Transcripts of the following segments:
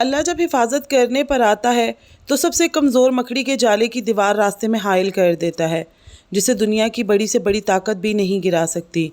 اللہ جب حفاظت کرنے پر آتا ہے تو سب سے کمزور مکڑی کے جالے کی دیوار راستے میں حائل کر دیتا ہے، جسے دنیا کی بڑی سے بڑی طاقت بھی نہیں گرا سکتی۔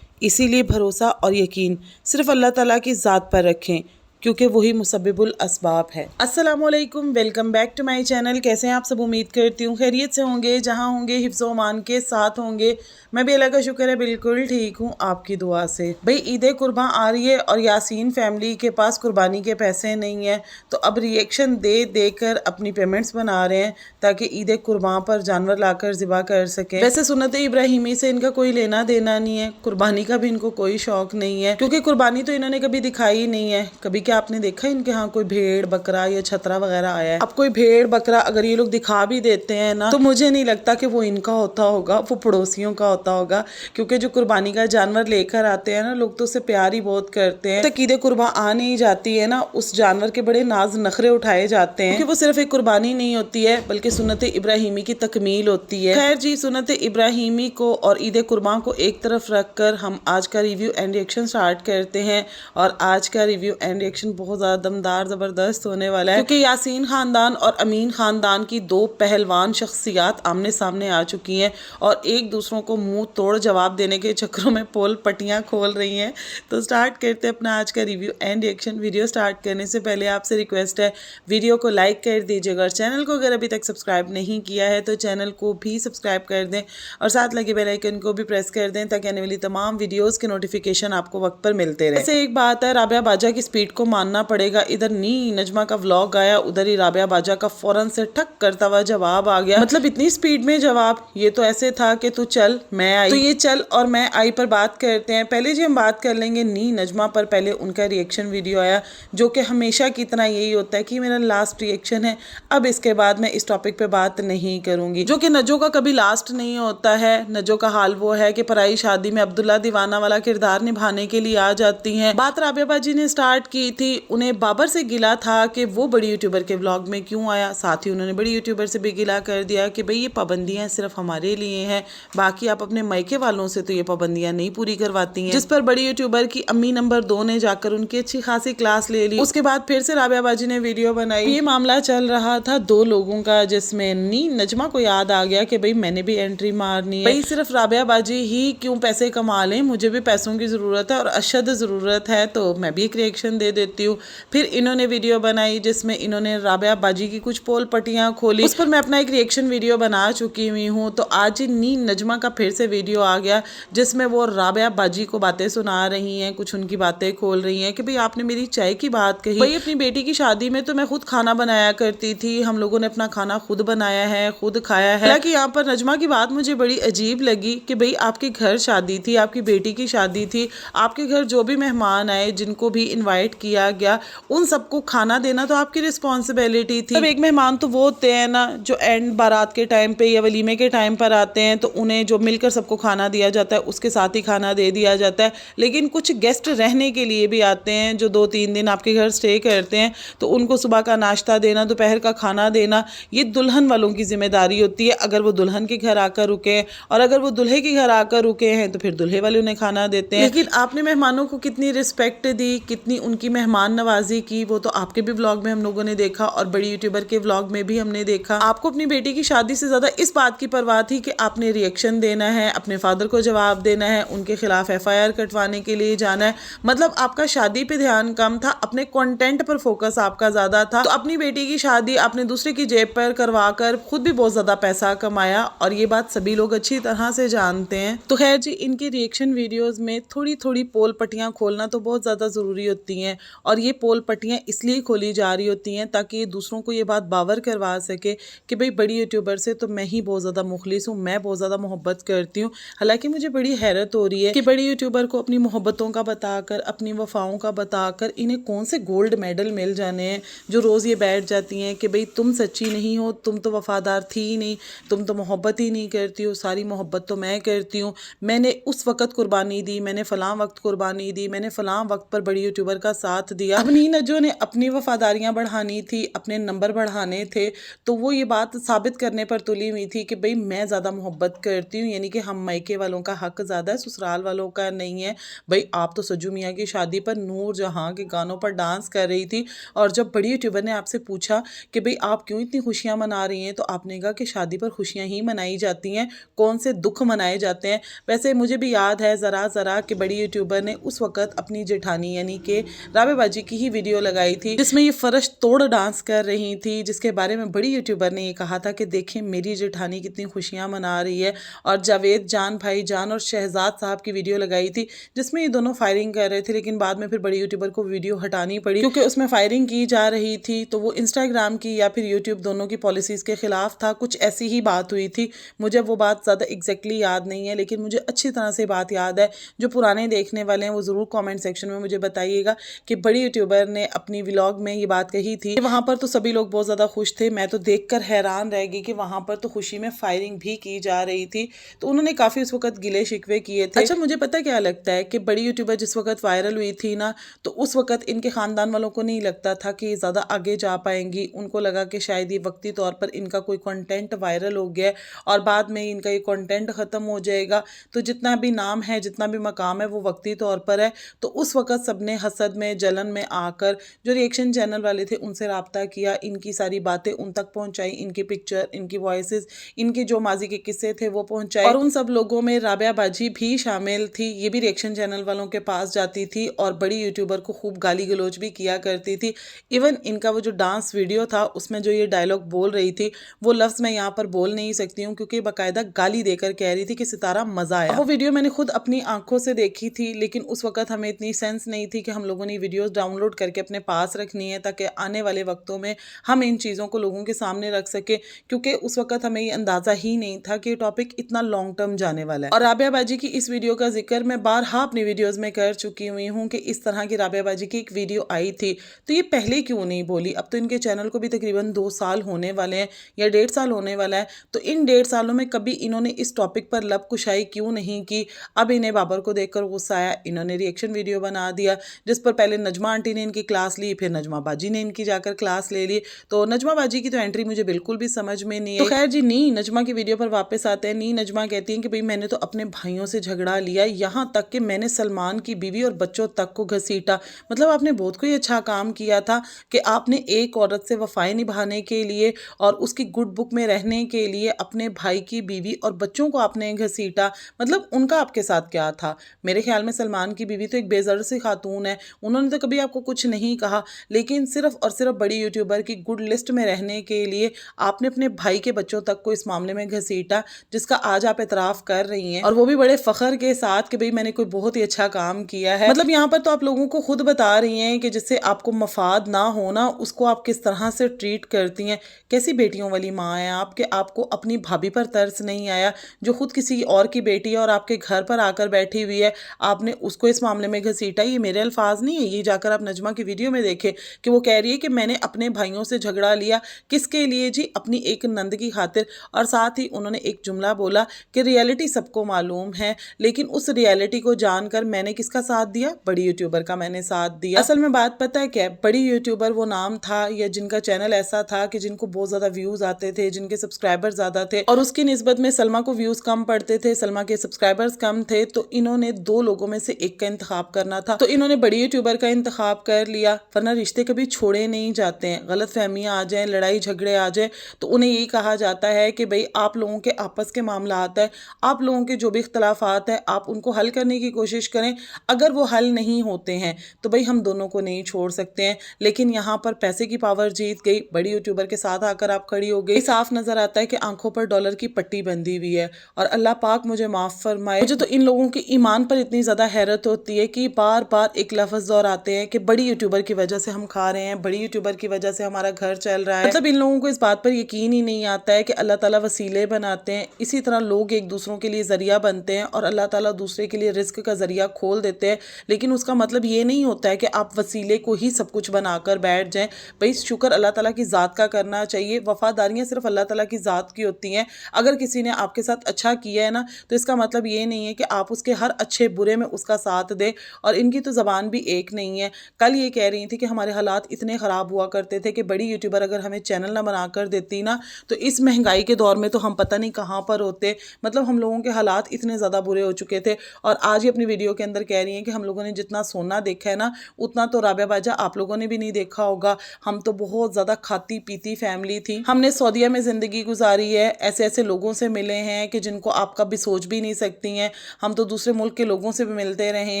اسی لیے بھروسہ اور یقین صرف اللہ تعالیٰ کی ذات پر رکھیں، کیونکہ وہی مسبب الاسباب ہے۔ السلام علیکم، welcome back to my channel. کیسے ہیں آپ سب؟ امید کرتی ہوں خیریت سے ہوں گے، جہاں ہوں گے حفظ و امان کے ساتھ ہوں گے۔ میں بھی اللہ کا شکر ہے بالکل ٹھیک ہوں آپ کی دعا سے۔ بھئی عید قرباں آ رہی ہے اور یاسین فیملی کے پاس قربانی کے پیسے نہیں ہیں، تو اب ریئیکشن دے کر اپنی پیمنٹس بنا رہے ہیں تاکہ عید قرباں پر جانور لا کر ذبح کر سکیں۔ ویسے سنت ابراہیمی سے ان کا کوئی لینا دینا نہیں ہے، قربانی کا بھی ان کو کوئی شوق نہیں ہے، کیونکہ قربانی تو انہوں نے کبھی دکھائی نہیں ہے۔ کبھی کیا آپ نے دیکھا ان کے ہاں کوئی بھیڑ بکرا یا چھترا وغیرہ آیا ہے؟ اب کوئی بھیڑ بکرا اگر یہ لوگ دکھا بھی دیتے ہیں نا، تو مجھے نہیں لگتا کہ وہ ان کا ہوتا ہوگا، وہ پڑوسیوں کا ہوتا ہوگا، کیونکہ جو قربانی کا جانور لے کر آتے ہیں نا لوگ، تو اسے پیار ہی بہت کرتے ہیں۔ تک عید قرباں آ نہیں جاتی ہے نا، اس جانور کے بڑے ناز نخرے اٹھائے جاتے ہیں، کیونکہ وہ صرف ایک قربانی نہیں ہوتی ہے بلکہ سنت ابراہیمی کی تکمیل ہوتی ہے۔ خیر جی، سنت ابراہیمی کو اور عید قربان کو ایک طرف رکھ کر ہم آج کا ریویو اینڈ ریئیکشن سٹارٹ کرتے ہیں، اور آج کا ریویو اینڈ ریئیکشن بہت زیادہ دمدار زبردست ہونے والا ہے، کیونکہ یاسین خاندان اور امین خاندان کی دو پہلوان شخصیات آمنے سامنے آ چکی ہیں اور ایک دوسروں کو منہ توڑ جواب دینے کے چکروں میں پول پٹیاں کھول رہی ہیں۔ تو سٹارٹ کرتے ہیں اپنا آج کا review and reaction. Video start کرنے سے پہلے آپ سے ریکویسٹ ہے، ویڈیو کو لائک کر دیجیے گا، اور چینل کو اگر ابھی تک سبسکرائب نہیں کیا ہے تو چینل کو بھی سبسکرائب کر دیں، اور ساتھ لگے بیل آئیکن کو بھی پریس کر دیں تاکہ آنے والی تمام ویڈیوز کے نوٹیفیکیشن آپ کو وقت پر ملتے رہے۔ ایسے ایک بات ہے، رابعہ باجا کی سپیڈ کو ماننا پڑے گا۔ ادھر نی نجمہ کا ولاگ آیا، ادھر ہی رابعہ باجا کا فوراً سے ٹھک کرتا ہوا جواب آ گیا۔ مطلب اتنی سپیڈ میں جواب، یہ تو ایسے تھا کہ تو چل میں آئی، تو یہ چل اور میں آئی پر بات کرتے ہیں۔ پہلے جی ہم بات کر لیں گے نی نجمہ پر۔ پہلے ان کا ریئیکشن ویڈیو آیا، جو کہ ہمیشہ کی طرح یہی ہوتا ہے کہ میرا لاسٹ ریئیکشن ہے، اب اس کے بعد میں اس ٹاپک پہ بات نہیں کروں گی، جو کہ نجو کا کبھی لاسٹ نہیں ہوتا ہے۔ نجو کا حال وہ ہے کہ پرائی شادی میں عبداللہ دیوانہ والا کردار نبھانے کے لیے آ جاتی ہیں۔ بات رابعہ باجی نے سٹارٹ کی تھی، انہیں بابر سے گلا تھا کہ وہ بڑی یوٹیوبر کے ولاگ میں کیوں آیا، ساتھ ہی انہوں نے بڑی یوٹیوبر سے بھی گلا کر دیا کہ بھئی یہ پابندیاں صرف ہمارے لیے ہیں، باقی آپ اپنے مائکے والوں سے تو یہ پابندیاں نہیں پوری کرواتی ہیں، جس پر بڑی یوٹیوبر کی امی نمبر 2 نے جا کر ان کی اچھی خاصی کلاس لے لی۔ اس کے بعد پھر سے رابعہ باجی نے ویڈیو بنائی۔ یہ معاملہ چل رہا تھا دو لوگوں کا، جس میں نی نجمہ کو یاد آ گیا کہ بھئی میں نے بھی انٹری مارنی ہے، بھئی صرف رابعہ باجی ہی کیوں پیسے کما لیں، مجھے بھی پیسوں کی ضرورت ہے اور اشد ضرورت ہے، تو میں بھی ایک ریئیکشن دے دیتی ہوں۔ پھر انہوں نے ویڈیو بنائی جس میں انہوں نے رابعہ باجی کی کچھ پول پٹیاں کھولی، اس پر میں اپنا ایک ریئیکشن ویڈیو بنا چکی ہوئی ہوں۔ تو آج نی نجمہ کا پھر سے ویڈیو آ گیا جس میں وہ رابعہ باجی کو باتیں سنا رہی ہیں، کچھ ان کی باتیں کھول رہی ہیں کہ بھئی آپ نے میری چائے کی بات کہی، بھئی اپنی بیٹی کی شادی میں تو میں خود کھانا بنایا کرتی تھی، ہم لوگوں نے اپنا کھانا خود بنایا ہے، خود کھایا ہے۔ حالانکہ یہاں پر نجمہ کی بات مجھے بڑی عجیب لگی کہ بھئی آپ کے گھر شادی تھی، آپ کی بیٹی کی شادی تھی، آپ کے گھر جو بھی مہمان آئے، جن کو بھی انوائٹ کیا گیا، ان سب کو کھانا دینا تو آپ کی رسپانسبلٹی تھی۔ اب ایک مہمان تو وہ ہوتے ہیں نا جو اینڈ بارات کے ٹائم پہ یا ولیمے کے ٹائم پر آتے ہیں، تو انہیں جو مل کر سب کو کھانا دیا جاتا ہے اس کے ساتھ ہی کھانا دے دیا جاتا ہے، لیکن کچھ گیسٹ رہنے کے لیے بھی آتے ہیں جو 2-3 دن آپ کے گھر سٹے کرتے ہیں، تو ان کو صبح کا ناشتہ دینا، دوپہر کا کھانا دینا، یہ دلہن والوں کی ذمہ داری ہوتی ہے۔ اگر وہ دلہن کے گھر آ کر رکے اور اگر وہ دلہے کے گھر آ کر رکے ہیں تو پھر دلہے والے انہیں کھانا دیتے ہیں۔ لیکن آپ نے مہمانوں کو کتنی رسپیکٹ دی، کتنی ان کی مہمان نوازی کی، وہ تو آپ کے بھی ولاگ میں ہم لوگوں نے دیکھا اور بڑی یوٹیوبر کے ولاگ میں بھی ہم نے دیکھا۔ آپ کو اپنی بیٹی کی شادی سے زیادہ اس بات کی پرواہ تھی کہ آپ نے ریئیکشن دینا ہے، اپنے فادر کو جواب دینا ہے، ان کے خلاف FIR کٹوانے کے لیے جانا ہے، مطلب آپ کا شادی پہ دھیان کم تھا، اپنے کنٹینٹ پر فوکس آپ کا زیادہ تھا۔ تو اپنی بیٹی کی شادی آپ نے دوسرے کی جیب پر کروا کر خود بھی بہت زیادہ پیسہ کمایا، اور یہ بات سبھی لوگ اچھی طرح سے جانتے ہیں۔ تو خیر جی، ان کی ریئیکشن ویڈیوز میں تھوڑی تھوڑی پول پٹیاں کھولنا تو بہت زیادہ ضروری ہوتی ہیں، اور یہ پول پٹیاں اس لیے کھولی جا رہی ہوتی ہیں تاکہ یہ دوسروں کو یہ بات باور کروا سکے کہ بھئی بڑی یوٹیوبر سے تو میں ہی بہت زیادہ مخلص ہوں، میں بہت زیادہ محبت کرتی ہوں۔ حالانکہ مجھے بڑی حیرت ہو رہی ہے کہ بڑی یوٹیوبر کو اپنی محبتوں کا بتا کر، اپنی وفاؤں کا بتا کر انہیں کون سے گولڈ میڈل مل جانے ہیں، جو روز یہ بیٹھ جاتی ہیں کہ بھئی تم سچی نہیں ہو، تم تو وفادار تھی ہی نہیں، تم تو محبت ہی نہیں کرتی ہو، ساری محبت تو میں کرتی ہوں، میں نے اس وقت قربانی دی، میں نے فلاں وقت قربانی دی، میں نے فلاں وقت پر بڑی یوٹیوبر کا ساتھ دیا۔ اب نی نجو نے اپنی وفاداریاں بڑھانی تھی، اپنے نمبر بڑھانے تھے، تو وہ یہ بات ثابت کرنے پر تلی ہوئی تھی کہ بھئی میں زیادہ محبت کرتی ہوں، یعنی کہ ہم میکے والوں کا حق زیادہ ہے، سسرال والوں کا نہیں ہے۔ بھائی آپ تو سجو میاں کی شادی پر نور جہاں کے گانوں پر ڈانس کر رہی تھی، اور جب بڑی یوٹیوبر نے آپ سے پوچھا کہ بھئی آپ کیوں اتنی خوشیاں منا رہی ہیں، تو آپ نے کہا کہ شادی پر خوشیاں ہی منائی جاتی ہیں، کون سے دکھ منائے جاتے ہیں۔ ویسے مجھے بھی یاد ہے ذرا کہ بڑی یوٹیوبر نے اس وقت اپنی جیٹھانی یعنی کہ رابعہ باجی کی ہی ویڈیو لگائی تھی، جس میں یہ فرش توڑ ڈانس کر رہی تھی، جس کے بارے میں بڑی یوٹیوبر نے یہ کہا تھا کہ دیکھیں میری جیٹھانی کتنی خوشیاں منا رہی ہے۔ اور جاوید جان بھائی جان اور شہزاد صاحب کی ویڈیو لگائی تھی، جس میں یہ دونوں فائرنگ کر رہے تھے، لیکن بعد میں پھر بڑی یوٹیوبر کو ویڈیو ہٹانی پڑی کیونکہ اس میں فائرنگ کی جا رہی تھی، تو وہ انسٹاگرام کی یا پھر یوٹیوب دونوں کی پالیسیز کے خلاف تھا، کچھ ایسی ہی بات ہوئی تھی۔ مجھے وہ بات زیادہ ایگزیکٹلی یاد نہیں ہے، لیکن مجھے اچھی طرح سے بات یاد ہے۔ جو پرانے دیکھنے والے ہیں وہ ضرور کامنٹ سیکشن میں مجھے بتائیے گا کہ بڑی یوٹیوبر نے اپنی ولاگ میں یہ بات کہی تھی کہ وہاں پر تو سبھی لوگ بہت زیادہ خوش تھے، میں تو دیکھ کر حیران رہ گئی کہ وہاں پر تو خوشی میں فائرنگ بھی کی جا رہی تھی۔ تو انہوں نے کافی اس وقت گلے شکوے کیے تھے۔ اچھا مجھے پتہ کیا لگتا ہے کہ بڑی یوٹیوبر جس وقت وائرل ہوئی تھی نا، تو اس وقت ان کے خاندان والوں کو نہیں لگتا تھا کہ یہ زیادہ آگے جا پائیں گی۔ ان کو لگا کہ شاید یہ وقتی طور پر ان کا کوئی کنٹینٹ وائرل ہو گیا ہے اور بعد میں ان کا یہ کنٹینٹ ختم ہو جائے گا، تو جتنا بھی نام ہے جتنا بھی مقام ہے وہ وقتی طور پر ہے۔ تو اس وقت سب نے حسد میں جلن میں آ کر جو ریئیکشن چینل والے تھے ان سے رابطہ کیا، ان کی ساری باتیں ان تک پہنچائی، ان کی پکچر، ان کی وائسز، ان کے جو ماضی کے قصے تھے وہ پہنچائے، اور ان سب لوگوں میں رابعہ باجی بھی شامل تھی۔ یہ بھی ریئیکشن چینل والوں کے پاس جاتی تھی اور بڑی یوٹیوبر کو خوب گالی گلوچ بھی کیا کرتی تھی۔ ایون ان کا وہ جو ڈانس ویڈیو تھا اس میں جو یہ ڈائلاگ بول رہی تھی وہ لفظ میں یہاں پر بول نہیں سکتی ہوں کیونکہ باقاعدہ گالی دے کر کہہ رہی تھی کہ ستارہ مزہ آیا۔ وہ ویڈیو میں نے خود اپنی آنکھوں سے دیکھی تھی، لیکن اس وقت ہمیں اتنی سینس نہیں تھی کہ ہم لوگوں نے ویڈیوز ڈاؤن لوڈ کر کے اپنے پاس رکھنی ہے تاکہ آنے والے وقتوں میں ہم ان چیزوں کو لوگوں کے سامنے رکھ سکیں، کیونکہ اس وقت ہمیں یہ اندازہ ہی نہیں تھا کہ یہ ٹاپک اتنا لانگ ٹرم جانے والا ہے۔ اور رابعہ باجی کی اس ویڈیو کا ذکر میں بارہا اپنی ویڈیوز میں کر چکی ہوئی ہوں کہ اس طرح کی رابعہ باجی کی ایک ویڈیو آئی تھی، تو یہ پہلے کیوں نہیں بولی؟ اب تو ان کے چینل کو بھی تقریباً 2 سال ہونے والے ہیں یا 1.5 سال ہونے والا ہے، تو ان 1.5 سالوں میں کبھی انہوں نے اس ٹاپک پر لب کشائی کیوں نہیں کی؟ اب انہیں بابر کو دیکھ کر غصہ آیا، انہوں نے ریئیکشن ویڈیو بنا دیا جس پر پہلے نجمہ آنٹی نے ان کی کلاس لی، پھر نجمہ باجی نے ان کی جا کر کلاس لے لی۔ تو نجمہ باجی کی تو انٹری مجھے بالکل بھی سمجھ میں نہیں ہے۔ تو خیر جی، نہیں نجمہ کی ویڈیو پر واپس آتے ہیں۔ نہیں نجمہ کہتی ہیں کہ بھئی میں نے تو اپنے بھائیوں سے جھگڑا لیا، یہاں تک کہ میں نے سلمان کی بیوی اور بچوں تک کو گھسیٹا۔ مطلب آپ نے بہت کوئی اچھا کام کیا تھا کہ آپ نے ایک عورت سے وفائیں نبھانے کے لیے اور اس کی گڈ بک میں رہنے کے لیے اپنے بھائی کی بیوی اور بچوں کو آپ نے گھسیٹا۔ مطلب ان کا آپ کے ساتھ کیا تھا؟ میرے خیال میں سلمان کی بیوی تو ایک بے ضرر سی خاتون ہے، انہوں نے تو کبھی آپ کو کچھ نہیں کہا، لیکن صرف اور صرف بڑی یوٹیوبر کی گڈ لسٹ میں رہنے کے لیے آپ نے اپنے بھائی کے بچوں تک کو اس معاملے میں گھسیٹا، جس کا آج آپ اعتراف کر رہی ہیں، اور وہ بھی بڑے فخر کے ساتھ کہ بھئی میں نے کوئی بہت ہی اچھا کام کیا ہے۔ مطلب یہاں پر تو آپ لوگوں کو خود بتا رہی ہیں کہ جس سے آپ کو مفاد نہ ہونا اس کو آپ کس طرح سے ٹریٹ کرتی ہیں۔ کیسی بیٹیوں والی ماں ہیں آپ کہ آپ کو اپنی بھابھی پر ترس نہیں آیا جو خود کسی اور کی بیٹی ہے اور آپ کے گھر پر آ کر بیٹھی ہوئی ہے، آپ نے اس کو اس معاملے میں گھسیٹا؟ یہ میرے الفاظ نہیں ہے، یہ جا کر آپ نجمہ کی ویڈیو میں دیکھیں کہ وہ کہہ رہی ہے کہ میں نے اپنے بھائیوں سے جھگڑا لیا، کس کے لیے جی؟ اپنی ایک نند کی خاطر۔ اور ساتھ ہی انہوں نے ایک جملہ بولا کہ ریئلٹی سب کو معلوم ہے، لیکن اس ریئلٹی کو جان کر میں نے کس کا ساتھ دیا؟ بڑی یوٹیوبر کا میں نے ساتھ دیا۔ اصل میں بات پتہ ہے کیا ہے؟ بڑی یوٹیوبر وہ نام تھا یا جن کا چینل ایسا تھا کہ جن کو بہت زیادہ ویوز آتے تھے، جن کے سبسکرائبر زیادہ تھے، اور اس کی نسبت میں سلمہ کو ویوز کم پڑتے تھے، سلمہ کے سبسکرائبرز کم تھے، تو انہوں نے 2 لوگوں میں سے ایک کا انتخاب کرنا تھا، تو انہوں نے بڑی یوٹیوبر کا انتخاب کر لیا، ورنہ رشتے کبھی چھوڑے نہیں جاتے ہیں۔ غلط فہمیاں آ جائیں، لڑائی جھگڑے آ جائیں تو انہیں یہی کہا جاتا ہے کہ بھئی آپ لوگوں کے آپس کے معاملات ہیں، آپ لوگوں کے جو بھی اختلافات ہیں آپ ان کو حل کرنے کی کوشش کریں، اگر وہ حل نہیں ہوتے ہیں تو بھئی ہم دونوں کو نہیں چھوڑ سکتے ہیں۔ لیکن یہاں پر پیسے کی پاور جیت گئی، بڑی یوٹیوبر کے ساتھ آ کر آپ کھڑی ہو گئی۔ صاف نظر آتا ہے کہ آنکھوں پر ڈالر کی پٹی بندھی ہوئی ہے، اور اللہ پاک مجھے معاف فرمائے، مجھے تو ان لوگوں کی ایمان پر اتنی زیادہ حیرت ہوتی ہے کہ بار بار ایک لفظ دہراتے ہیں کہ بڑی یوٹیوبر کی وجہ سے ہم کھا رہے ہیں، بڑی یوٹیوبر کی وجہ سے ہمارا گھر چل رہا ہے۔ مطلب ان لوگوں کو اس بات پر یقین ہی نہیں آتا ہے کہ اللہ تعالیٰ وسیلے بناتے ہیں، اسی طرح لوگ ایک دوسروں کے لیے ذریعہ بنتے ہیں اور اللہ تعالیٰ دوسرے کے لیے رزق کا ذریعہ کھول دیتے ہیں، لیکن اس کا مطلب یہ نہیں ہوتا ہے کہ آپ وسیلے کو ہی سب کچھ بنا کر بیٹھ جائیں۔ بھئی شکر اللہ تعالیٰ کی ذات کا کرنا چاہیے، وفاداریاں صرف اللہ تعالیٰ کی ذات کی ہوتی ہیں۔ اگر کسی نے آپ کے ساتھ اچھا کیا ہے نا تو اس کا مطلب یہ نہیں ہے کہ آپ اس کے ہر اچھے برے میں اس کا ساتھ دیں، اور ان کی تو زبان بھی ایک نہیں ہے۔ کل یہ کہہ رہی تھی کہ ہمارے حالات اتنے خراب ہوا کرتے تھے کہ بڑی یوٹیوبر اگر ہمیں چینل نہ بنا کر دیتی نا تو اس مہنگائی کے دور میں تو ہم پتہ نہیں کہاں پر ہوتے۔ مطلب ہم لوگوں کے حالات اتنے زیادہ برے ہو چکے تھے، اور آج ہی اپنی ویڈیو کے اندر کہہ رہی ہیں کہ ہم لوگوں نے جتنا سونا دیکھا ہے نا اتنا تو رابعہ باجا آپ لوگوں نے بھی نہیں دیکھا ہوگا. ہم تو بہت زیادہ کھاتی پیتی فیملی تھی. ہم نے سعودیہ میں زندگی گزاری ہے، ایسے ایسے لوگوں سے ملے ہیں کہ جن کو آپ کبھی سوچ بھی نہیں سکتی ہیں. ہم تو دوسرے ملک کے لوگوں سے بھی ملتے رہے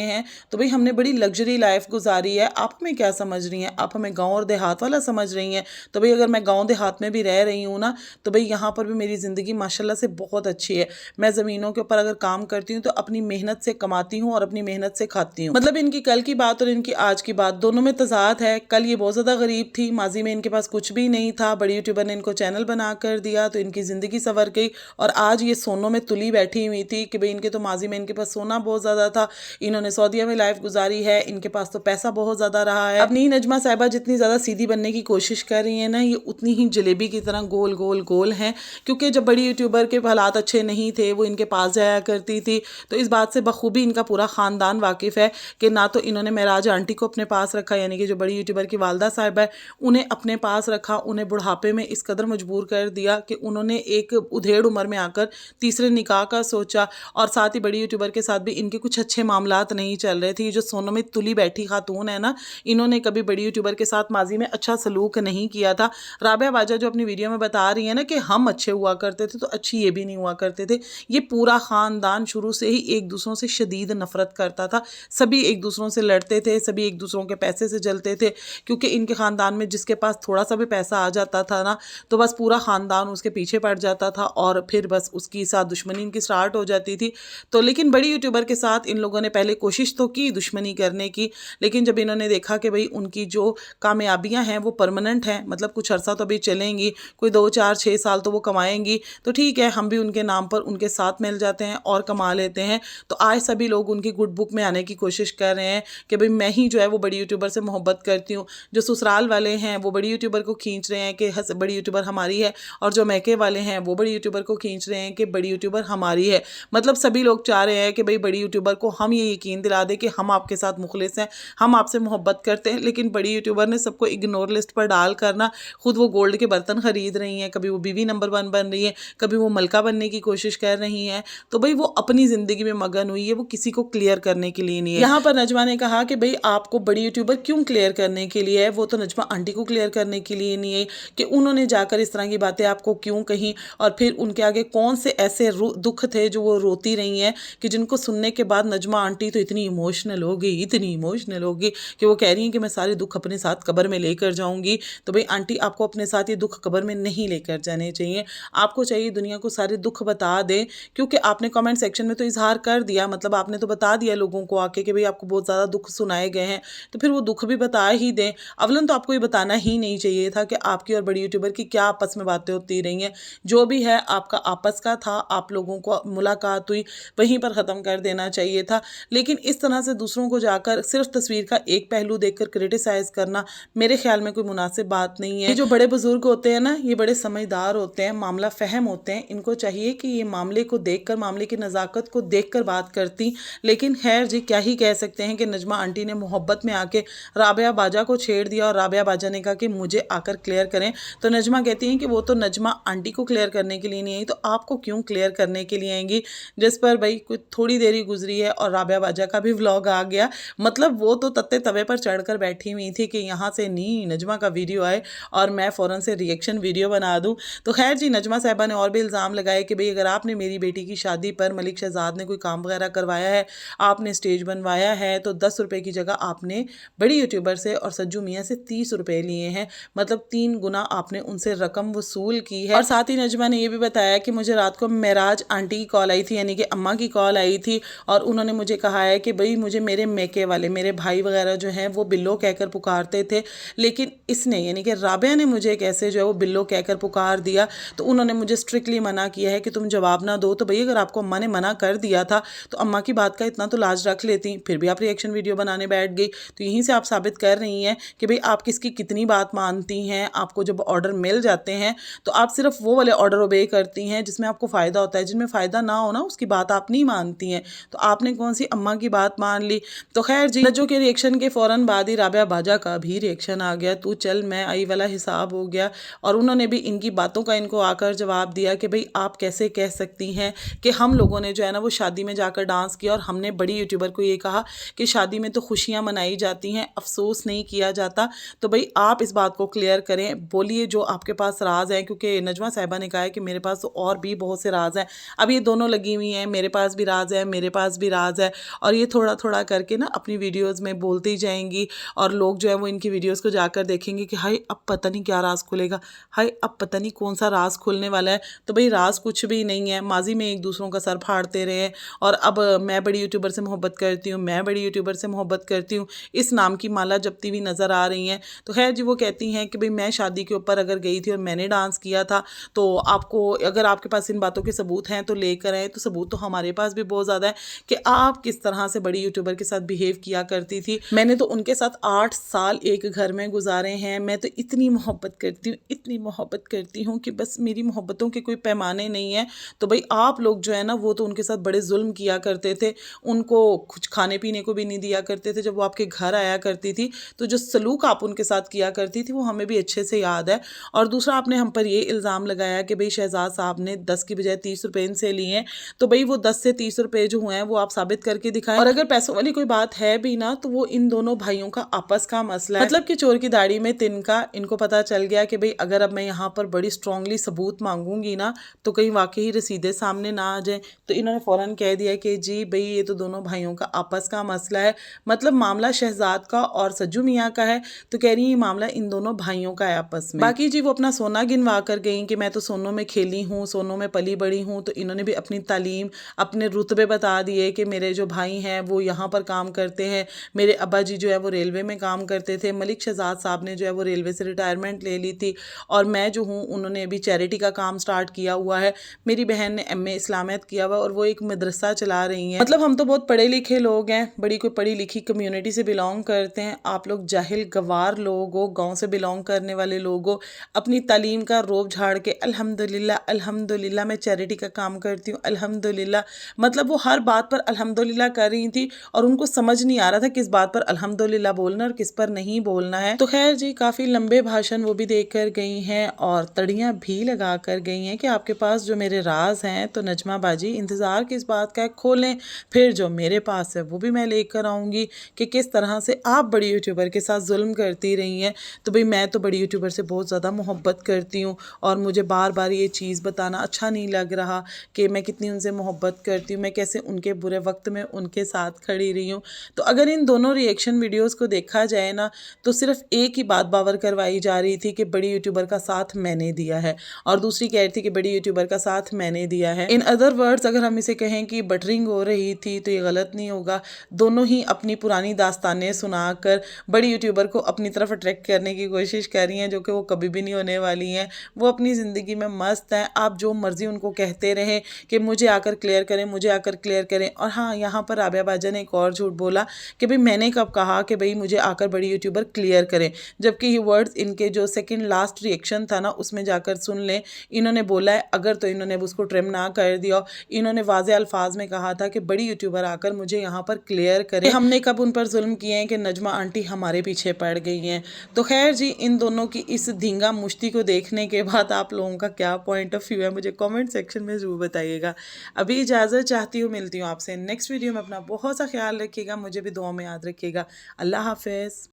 ہیں. تو بھئی ہم نے بڑی لگژری لائف گزاری ہے. آپ ہمیں کیا سمجھ رہی ہیں؟ آپ ہمیں گاؤں اور دیہات والا سمجھ رہی ہیں؟ تو بھئی اگر میں گاؤں دیہات میں بھی رہ رہی ہوں نا تو بھئی یہاں پر بھی میری زندگی ماشاءاللہ سے بہت اچھی ہے. میں زمینوں کے اوپر اگر کام کرتی ہوں تو اپنی محنت سے کماتی ہوں اور اپنی محنت سے کھاتی ہوں. مطلب ان کی کل کی بات اور ان کی آج کی بات دونوں میں تضاد ہے. کل یہ بہت زیادہ غریب تھی، ماضی میں ان کے پاس کچھ بھی نہیں تھا، بڑی یوٹیوبر نے ان کو چینل بنا کر دیا تو ان کی زندگی سنور گئی. اور آج یہ سونوں میں تلی بیٹھی ہوئی تھی کہ بھئی ان کے تو ماضی میں ان کے پاس سونا بہت زیادہ تھا، انہوں نے سعودیہ میں لائف گزاری ہے، ان کے پاس تو پیسہ بہت زیادہ رہا ہے. اپنی نجمہ صاحبہ جتنی زیادہ سیدھی بننے کی کوشش کر رہی ہیں نا، یہ اتنی ہی جلیبی کی طرح گول گول گول ہیں. کیونکہ جب بڑی یوٹیوبر کے حالات اچھے نہیں تھے وہ ان کے پاس جایا کرتی تھی، تو اس بات سے بخوبی ان کا پورا خاندان واقف ہے کہ نہ تو انہوں نے معراج آنٹی کو اپنے پاس رکھا، یعنی کہ جو بڑی یوٹیوبر کی والدہ صاحبہ ہے انہیں اپنے پاس رکھا، انہیں بڑھاپے میں اس قدر مجبور کر دیا کہ انہوں نے ایک ادھیڑ عمر میں آ کر تیسرے نکاح کا سوچا. اور ساتھ ہی بڑی یوٹیوبر کے ساتھ بھی ان کے کچھ اچھے معاملات نہیں چل رہے تھے. یہ جو سونوں میں تلی بیٹھی خاتون ہے نا، انہوں نے کبھی بڑی یوٹیوبر کے ساتھ ماضی میں اچھا سلوک نہیں کیا تھا. رابعہ باجا جو اپنی ویڈیو میں بتا رہی ہیں نا کہ ہم اچھے ہوا کرتے تھے تو اچھی یہ بھی نہیں ہوا کرتے تھے. یہ پورا خاندان شروع سے ہی ایک دوسروں سے شدید نفرت کرتا تھا. سبھی ایک دوسروں سے لڑتے تھے، سبھی ایک دوسروں کے پیسے سے جلتے تھے. کیونکہ ان کے خاندان میں جس کے پاس تھوڑا سا بھی پیسہ آ جاتا تھا نا تو بس پورا خاندان اس کے پیچھے پڑ جاتا تھا اور پھر بس اس کی ساتھ دشمنی ان کی سٹارٹ ہو جاتی تھی. تو لیکن بڑی یوٹیوبر کے ساتھ ان لوگوں نے پہلے کوشش تو کی دشمنی کرنے کی، لیکن جب انہوں نے دیکھا کہ بھئی ان کی جو کامیابیاں ہیں وہ پرماننٹ ہیں، مطلب کچھ عرصہ تو ابھی چلیں گی، کوئی 2 4 6 سال تو وہ کمائیں گی، تو ٹھیک ہے ہم بھی ان کے نام پر ان کے ساتھ مل جاتے ہیں اور کما لیتے ہیں. تو آج سبھی لوگ ان کی گڈ بک میں آنے کی کوشش کر رہے ہیں کہ بھئی میں ہی جو ہے وہ بڑی یوٹیوبر سے محبت کرتی ہوں. جو سسرال والے ہیں وہ بڑی یوٹیوبر کو کھینچ رہے ہیں کہ بڑی یوٹیوبر ہماری ہے، اور جو میکے والے ہیں وہ بڑی یوٹیوبر کو کھینچ رہے ہیں کہ بڑی یوٹیوبر ہماری ہے. مطلب سبھی لوگ چاہ رہے ہیں کہ بھئی بڑی یوٹیوبر کو ہم یہ یقین دلا دیں کہ ہم آپ کے ساتھ مخلص ہیں، ہم آپ سے محبت کرتے ہیں. لیکن بڑی یوٹیوبر نے سب کو اگنور لسٹ پر ڈال کرنا خود وہ گولڈ کے برتن خرید رہی ہیں، کبھی وہ بیوی نمبر 1 بن رہی ہیں، کبھی وہ ملکہ بننے کی کوشش کر رہی ہیں. تو بھئی وہ اپنی زندگی میں مگن ہوئی ہے، وہ کسی کو کلیئر کرنے کے لیے نہیں ہے. یہاں پر نجمہ نے کہا کہ بھئی آپ کو بڑی یوٹیوبر کیوں کلیئر کرنے کے لیے ہے؟ وہ تو نجمہ آنٹی کو کلیئر کرنے کے لیے نہیں ہے کہ انہوں نے جا کر اس طرح کی باتیں آپ کو کیوں کہیں، اور پھر ان کے آگے کون سے ایسے دکھ تھے جو وہ روتی رہی ہیں کہ جن کو سننے کے بعد نجمہ آنٹی تو اتنی ایموشنل ہوگی کہ وہ کہہ رہی ہیں کہ میں سارے دکھ اپنے ساتھ قبر میں لے کر جاؤں گی. تو بھئی آنٹی آپ کو اپنے ساتھ یہ دکھ قبر میں نہیں لے کر جانے چاہیے. آپ کو چاہیے دنیا کو سارے دکھ بتا دیں، کیونکہ آپ نے کامنٹ سیکشن میں تو اظہار کر دیا، مطلب آپ نے تو بتا دیا لوگوں کو آ کے کہ بھئی آپ کو بہت زیادہ دکھ سنائے گئے ہیں، تو پھر وہ دکھ بھی بتا ہی دیں. اولاً تو آپ کو یہ بتانا ہی نہیں چاہیے تھا کہ آپ کی اور بڑی یوٹیوبر کی کیا آپس میں باتیں ہوتی رہی ہیں. جو بھی ہے آپ کا آپس کا تھا، آپ لوگوں کو ملاقات ہوئی وہیں پر ختم کر دینا چاہیے تھا. لیکن اس طرح سے دوسروں کو جا کر صرف تصویر کا ایک پہلو دیکھ کر کرٹیسائز کرنا میرے خیال میں کوئی مناسب بات نہیں ہے. یہ جو بڑے بزرگ ہوتے ہیں نا، یہ بڑے سمجھدار ہوتے ہیں، معاملہ فہم ہوتے ہیں. ان کو چاہیے کہ یہ معاملے کو دیکھ کر، معاملے کی نزاکت کو دیکھ کر بات کرتی. لیکن خیر جی کیا ہی کہہ سکتے ہیں کہ نجمہ آنٹی نے محبت میں آ کے رابعہ باجا کو چھیڑ دیا، اور رابعہ باجا نے کہا کہ مجھے آ کر کلیئر کریں. تو نجمہ کہتی ہیں کہ وہ تو نجمہ آنٹی کو کلیئر کرنے کے لیے نہیں آئی، تو آپ کو کیوں کلیئر کرنے کے لیے آئیں گی؟ جس پر بھائی کوئی تھوڑی دیر ہی گزری ہے اور رابعہ باجا کا بھی ولاگ آ گیا. مطلب وہ تو تتے توے پر چڑھ کر بیٹھی ہوئی تھی کہ یہاں سے نہیں نجمہ کا ویڈیو آئے اور میں فوراً سے ریئیکشن ویڈیو بنا دوں. تو خیر جی نجمہ صاحبہ نے اور بھی الزام لگائے کہ بھئی اگر آپ نے میری بیٹی کی شادی پر ملک شہزاد نے کوئی کام وغیرہ کروایا ہے، آپ نے سٹیج بنوایا ہے، تو 10 روپے کی جگہ آپ نے بڑی یوٹیوبر سے اور سجو میاں سے 30 روپے لیے ہیں. مطلب 3 گنا آپ نے ان سے رقم وصول کی ہے. اور ساتھ ہی نجمہ نے یہ بھی بتایا کہ مجھے رات کو معراج آنٹی کی کال آئی تھی، یعنی کہ اماں کی کال آئی تھی، اور انہوں نے مجھے کہا ہے کہ بھئی مجھے میرے میکے والے میرے بھائی وغیرہ جو ہیں وہ بلو کہہ کر پکارتے تھے، لیکن اس نے یعنی کہ رابعہ نے مجھے کیسے جو ہے وہ بلو کہہ کر پکار دیا. تو انہوں نے مجھے سٹرکٹلی منع کیا ہے کہ تم جواب نہ دو. تو بھئی اگر آپ کو اماں نے منع کر دیا تھا تو اماں کی بات کا اتنا تو لاج رکھ لیتی، پھر بھی آپ ریئیکشن ویڈیو بنانے بیٹھ گئی. تو یہیں سے آپ ثابت کر رہی ہیں کہ بھئی آپ کس کی کتنی بات مانتی ہیں. آپ کو جب آرڈر مل جاتے ہیں تو آپ صرف وہ والے آرڈر اوبے کرتی ہیں جس میں آپ کو فائدہ ہوتا ہے، جن میں فائدہ نہ ہونا اس کی بات آپ نہیں مانتی ہیں. تو آپ نے کون سی اماں کی بات مان لی. تو خیر جی نجو کے ریئیکشن کے فوراً بعد ہی رابعہ باجا کا بھی ریئیکشن آ گیا، تو چل میں آئی والا حساب ہو گیا. اور انہوں نے بھی ان کی باتوں کا ان کو آ کر جواب دیا کہ بھئی آپ کیسے کہہ کہہ سکتی ہیں کہ ہم لوگوں نے جو ہے نا وہ شادی میں جا کر ڈانس کیا اور ہم نے بڑی یوٹیوبر کو یہ کہا کہ شادی میں تو خوشیاں منائی جاتی ہیں، افسوس نہیں کیا جاتا۔ تو بھائی آپ اس بات کو کلیئر کریں، بولیے جو آپ کے پاس راز ہیں، کیونکہ نجمہ صاحبہ نے کہا ہے کہ میرے پاس تو اور بھی بہت سے راز ہیں۔ اب یہ دونوں لگی ہوئی ہیں، میرے پاس بھی راز ہے، میرے پاس بھی راز ہے، اور یہ تھوڑا تھوڑا کر کے نا اپنی ویڈیوز میں بولتی جائیں گی، اور لوگ جو ہے وہ ان کی ویڈیوز کو جا کر دیکھیں گے کہ ہائی اب پتہ نہیں کیا راز کھلے گا، ہائی اب پتہ نہیں کون سا راز کھلنے والا ہے۔ تو بھئی راز کچھ بھی نہیں ہے، ماضی میں ایک دوسروں کا سر پھاڑتے رہے، اور اب میں بڑی یوٹیوبر سے محبت کرتی ہوں، میں بڑی یوٹیوبر سے محبت کرتی ہوں، اس نام کی مالا جپتی ہوئی نظر آ رہی ہیں۔ تو خیر جی وہ کہتی ہیں کہ بھئی میں شادی کے اوپر اگر گئی تھی اور میں نے ڈانس کیا تھا تو آپ کو اگر آپ کے پاس ان باتوں کے ثبوت ہیں تو لے کر آئیں۔ تو ثبوت تو ہمارے پاس بھی بہت زیادہ ہے کہ آپ کس طرح سے بڑی یوٹیوبر کے ساتھ بیہیو کیا کرتی تھی۔ میں نے تو ان کے ساتھ 8 سال ایک گھر میں گزارے ہیں، میں تو اتنی محبت کرتی ہوں، اتنی محبت کرتی ہوں کہ بس میری محبتوں کے کوئی پیمانے نہیں ہیں۔ تو بھئی آپ لوگ جو ہے نا وہ تو ان کے ساتھ بڑے ظلم کیا کرتے تھے، ان کو کچھ کھانے پینے کو بھی نہیں دیا کرتے تھے جب وہ آپ کے گھر آیا کرتی تھی، تو جو سلوک آپ ان کے ساتھ کیا کرتی تھی وہ ہمیں بھی اچھے سے یاد ہے۔ اور دوسرا آپ نے ہم پر یہ الزام لگایا کہ بھئی شہزاد صاحب نے 10 کی بجائے 30 روپے ان سے لیے ہیں، تو بھئی وہ 10 سے 30 روپے جو ہوئے ہیں وہ آپ ثابت کر کے دکھائیں۔ اور اگر پیسوں والی کوئی بات ہے بھی نا تو وہ ان دونوں بھائیوں کا آپس کا مسئلہ ہے، مطلب کہ چور کی داڑھی میں تنکا۔ ان کو پتا چل گیا کہ بھئی اگر اب میں یہاں پر بڑی اسٹرانگلی ثبوت مانگوں گی نا تو کہیں واقعی رسیدیں سامنے نہ آ جائیں، تو انہوں نے فوراً کہہ دیا کہ جی بھئی یہ تو دونوں بھائیوں کا آپس کا مسئلہ ہے، مطلب معاملہ شہزاد کا اور سجو میاں کا ہے، تو کہہ رہی ہیں یہ معاملہ ان دونوں بھائیوں کا ہے آپس میں۔ باقی جی وہ اپنا سونا گنوا کر گئیں کہ میں تو سونوں میں کھیلی ہوں، سونوں میں پلی بڑی ہوں، تو انہوں نے بھی اپنی تعلیم، اپنے رتبے بتا دیے کہ میرے جو بھائی ہیں وہ یہاں پر کام کرتے ہیں، میرے ابا جی جو ہے وہ ریلوے میں کام کرتے تھے، ملک شہزاد صاحب نے جو ہے وہ ریلوے سے ریٹائرمنٹ لے لی تھی، اور میں جو ہوں انہوں نے ابھی چیریٹی کا کام سٹارٹ کیا ہوا ہے، میری بہن نے ایم اے اسلامیت کیا ہوا اور وہ ایک مدرسہ چلا رہی ہیں۔ مطلب ہم تو بہت پڑھے لکھے لوگ ہیں، بڑی کوئی پڑھی لکھی کمیونٹی سے بلانگ کرتے ہیں، آپ لوگ جاہل گوار لوگ ہو، گاؤں سے بلانگ کرنے والے لوگ ہو، اپنی تعلیم کا روب جھاڑ کے الحمدللہ الحمدللہ میں چیریٹی کا کام کرتی ہوں الحمدللہ، مطلب وہ ہر بات پر الحمدللہ کر رہی تھی اور ان کو سمجھ نہیں آ رہا تھا کس بات پر الحمدللہ بولنا اور کس پر نہیں بولنا ہے۔ تو خیر جی کافی لمبے بھاشن وہ بھی دیکھ کر گئی ہیں اور تڑیاں بھی لگا کر گئی ہیں کہ آپ کے پاس جو میرے راز ہیں تو نجمہ باجی انتظار کس بات کا ہے، کھولیں، پھر جو میرے پاس ہے وہ بھی میں لے کر آؤں گی کہ کس طرح سے آپ بڑی یوٹیوبر کے ساتھ ظلم کرتی رہی ہیں۔ تو بھئی میں تو بڑی یوٹیوبر سے بہت زیادہ محبت کرتی ہوں اور مجھے بار بار یہ چیز بتانا اچھا نہیں لگ رہا کہ میں کتنی ان سے محبت کرتی ہوں، میں کیسے ان کے برے وقت میں ان کے ساتھ کھڑی رہی ہوں۔ تو اگر ان دونوں ریئیکشن ویڈیوز کو دیکھا جائے نا تو صرف ایک ہی بات باور کروائی جا رہی تھی کہ بڑی یوٹیوبر کا ساتھ میں نے دیا ہے، اور دوسری کہہ رہی تھی کہ بڑی یوٹیوبر کا ساتھ میں نے دیا ہے۔ ان ادر ورڈز اگر ہم اسے کہیں کہ بٹرنگ ہو رہی تھی تو یہ غلط نہیں ہوگا، دونوں ہی اپنی پرانی داستانیں سنا کر بڑی یوٹیوبر کو اپنی طرف اٹریکٹ کرنے کی کوشش کر رہی ہیں، جو کہ وہ کبھی بھی نہیں ہونے والی ہیں۔ وہ اپنی زندگی میں مست ہیں، آپ جو مرضی ان کو کہتے رہیں کہ مجھے آ کر کلیئر کریں، مجھے آ کر کلیئر کریں۔ اور ہاں یہاں پر رابعہ باجا نے ایک اور جھوٹ بولا کہ بھئی میں نے کب کہا کہ بھئی مجھے آ کر بڑی یوٹیوبر کلیئر کریں، جبکہ یہ ورڈز ان کے جو سیکنڈ لاسٹ ریئیکشن تھا نا اس میں جا کر سن لیں، انہوں نے بولا ہے اگر تو انہوں نے اس کو ٹرم نہ کر دیا، انہوں نے واضح الفاظ میں کہا تھا کہ بڑی یوٹیوبر آ کر مجھے یہاں پر کلیئر کریں، ہم نے کب ان پر ظلم کیے ہیں کہ نجمہ آنٹی ہمارے پیچھے پڑ گئی ہیں۔ تو خیر جی ان دونوں کی اس دھینگا مشتی کو دیکھنے کے بعد آپ لوگوں کا کیا پوائنٹ آف ویو ہے مجھے کامنٹ سیکشن میں ضرور بتائیے گا۔ ابھی اجازت چاہتی ہوں، ملتی ہوں آپ سے نیکسٹ ویڈیو میں، اپنا بہت سا خیال رکھیے گا، مجھے بھی دعاؤں میں یاد رکھیے گا۔ اللہ حافظ۔